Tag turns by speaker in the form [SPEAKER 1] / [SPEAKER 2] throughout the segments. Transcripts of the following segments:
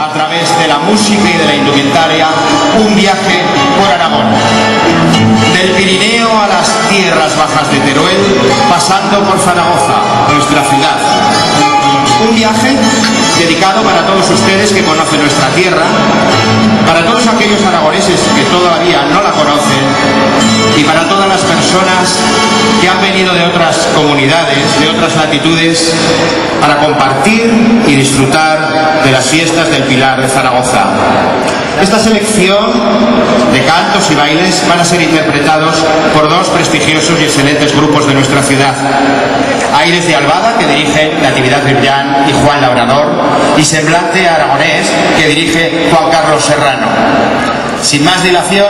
[SPEAKER 1] a través de la música y de la indumentaria, un viaje por Aragón. Del Pirineo a las tierras bajas de Teruel, pasando por Zaragoza, nuestra ciudad. Un viaje dedicado para todos ustedes que conocen nuestra tierra, para todos aquellos aragoneses que todavía no la conocen y para todas las personas que han venido de otras comunidades, de otras latitudes, para compartir y disfrutar de las fiestas del Pilar de Zaragoza. Esta selección de cantos y bailes van a ser interpretados por dos prestigiosos y excelentes grupos de nuestra ciudad. Aires de Albada, que dirigen Natividad Ribrán y Juan Labrador, y Semblante Aragonés, que dirige Juan Carlos Serrano. Sin más dilación,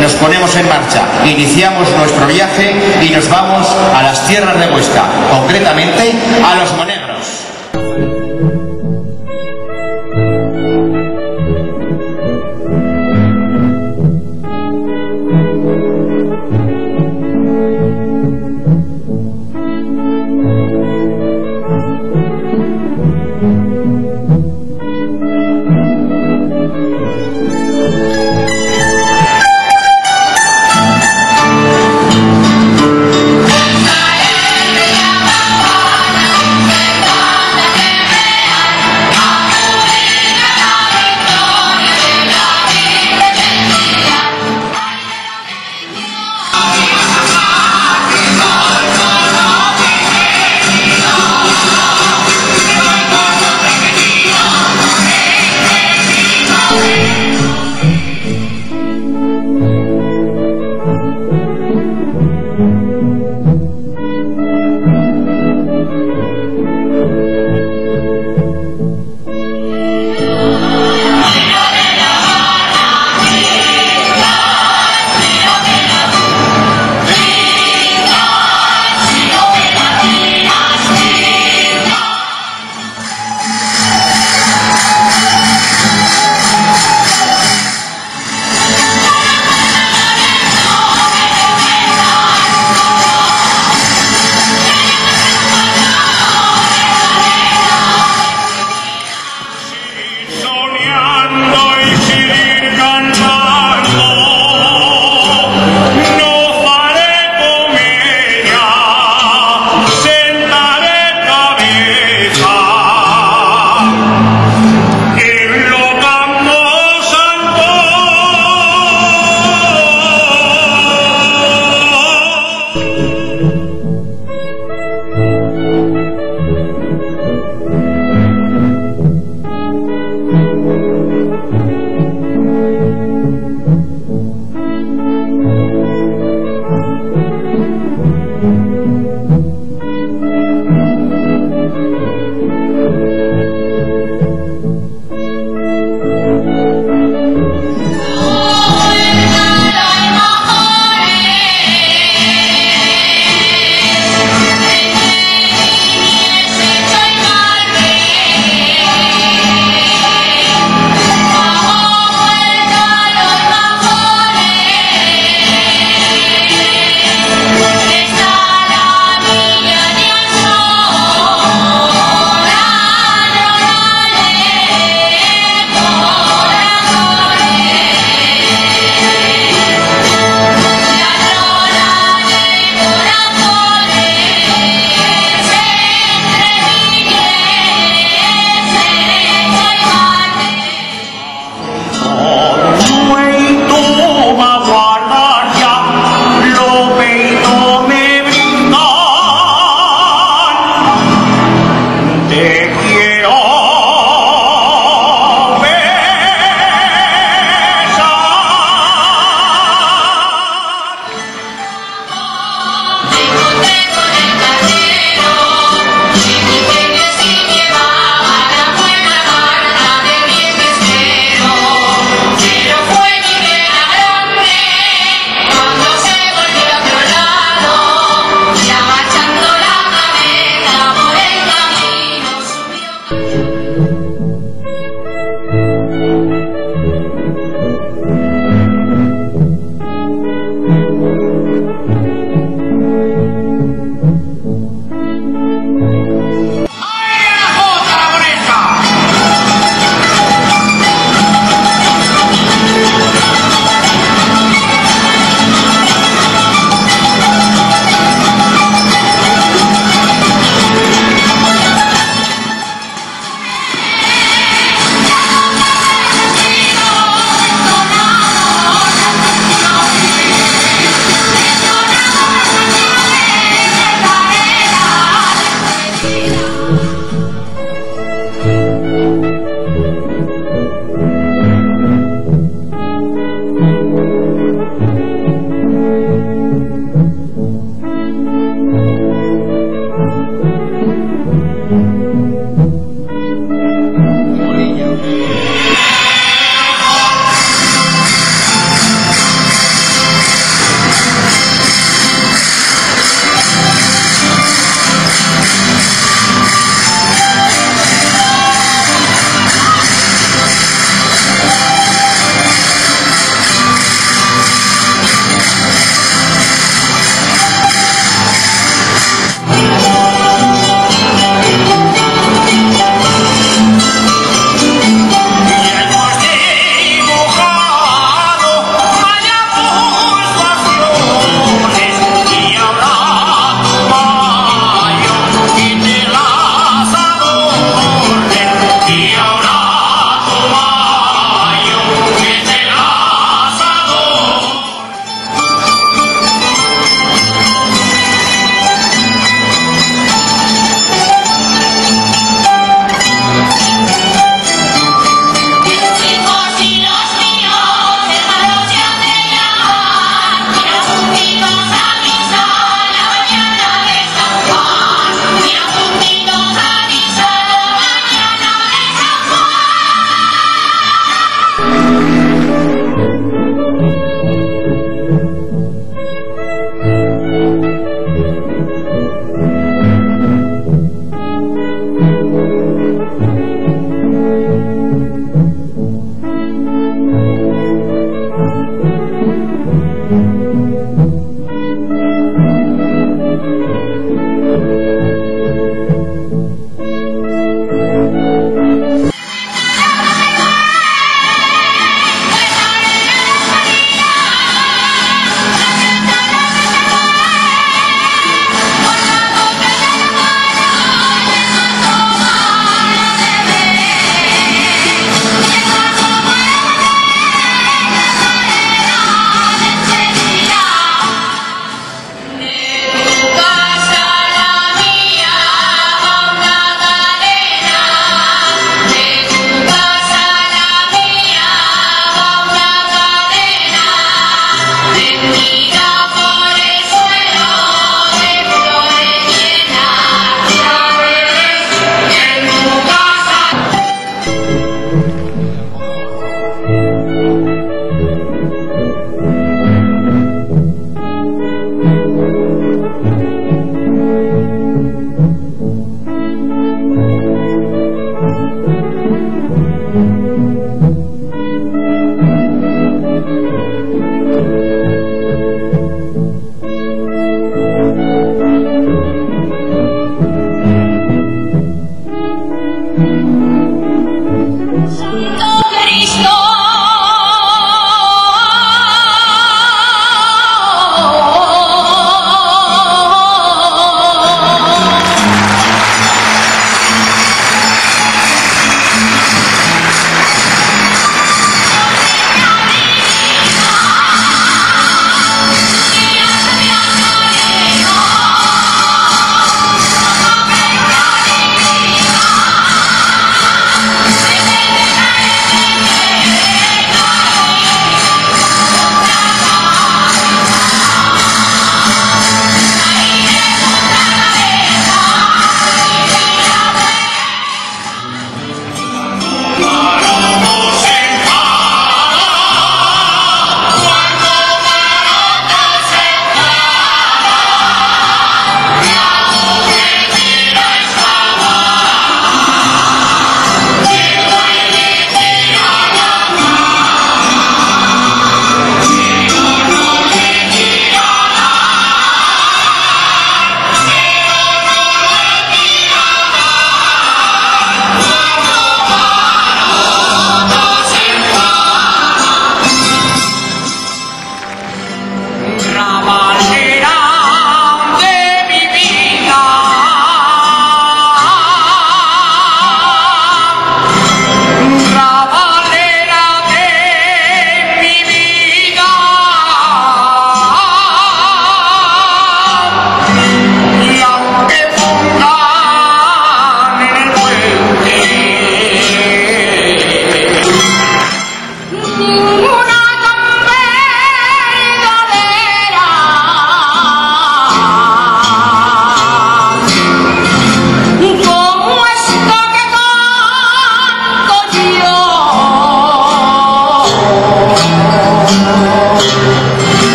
[SPEAKER 1] nos ponemos en marcha, iniciamos nuestro viaje y nos vamos a las tierras de Huesca, concretamente a Los Monegros.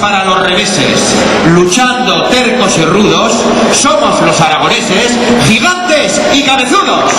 [SPEAKER 1] Para los reveses, luchando tercos y rudos, somos los aragoneses, gigantes y cabezudos.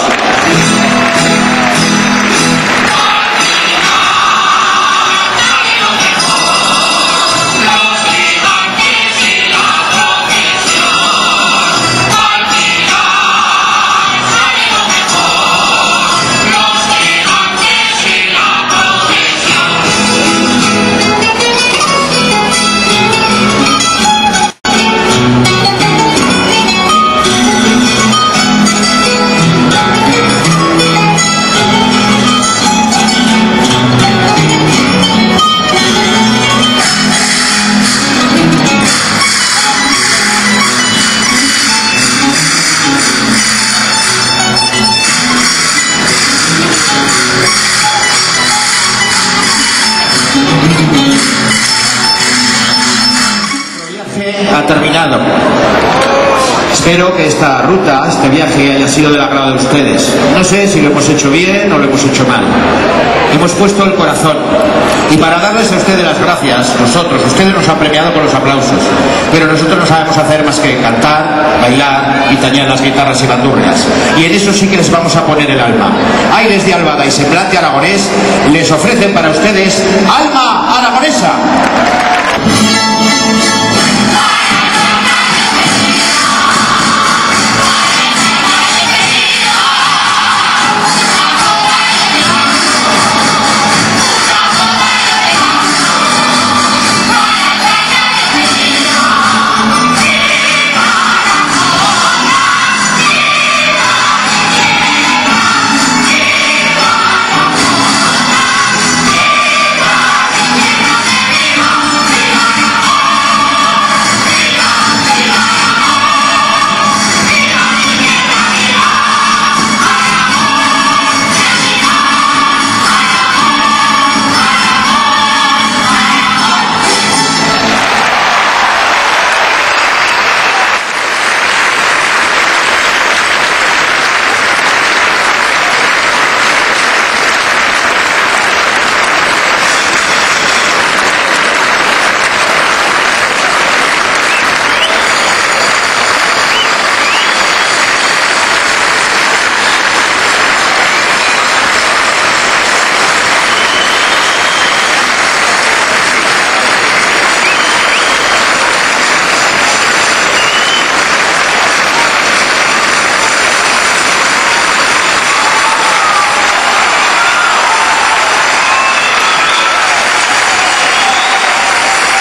[SPEAKER 1] Ha terminado. Espero que esta ruta, este viaje, haya sido del agrado de ustedes. No sé si lo hemos hecho bien o lo hemos hecho mal. Hemos puesto el corazón. Y para darles a ustedes las gracias, ustedes nos han premiado con los aplausos, pero nosotros no sabemos hacer más que cantar, bailar y tañer las guitarras y bandurrias. Y en eso sí que les vamos a poner el alma. Aires de Albada y Semblante Aragonés les ofrecen para ustedes Alma Aragonesa.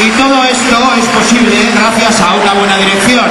[SPEAKER 1] Y todo esto es posible gracias a una buena dirección.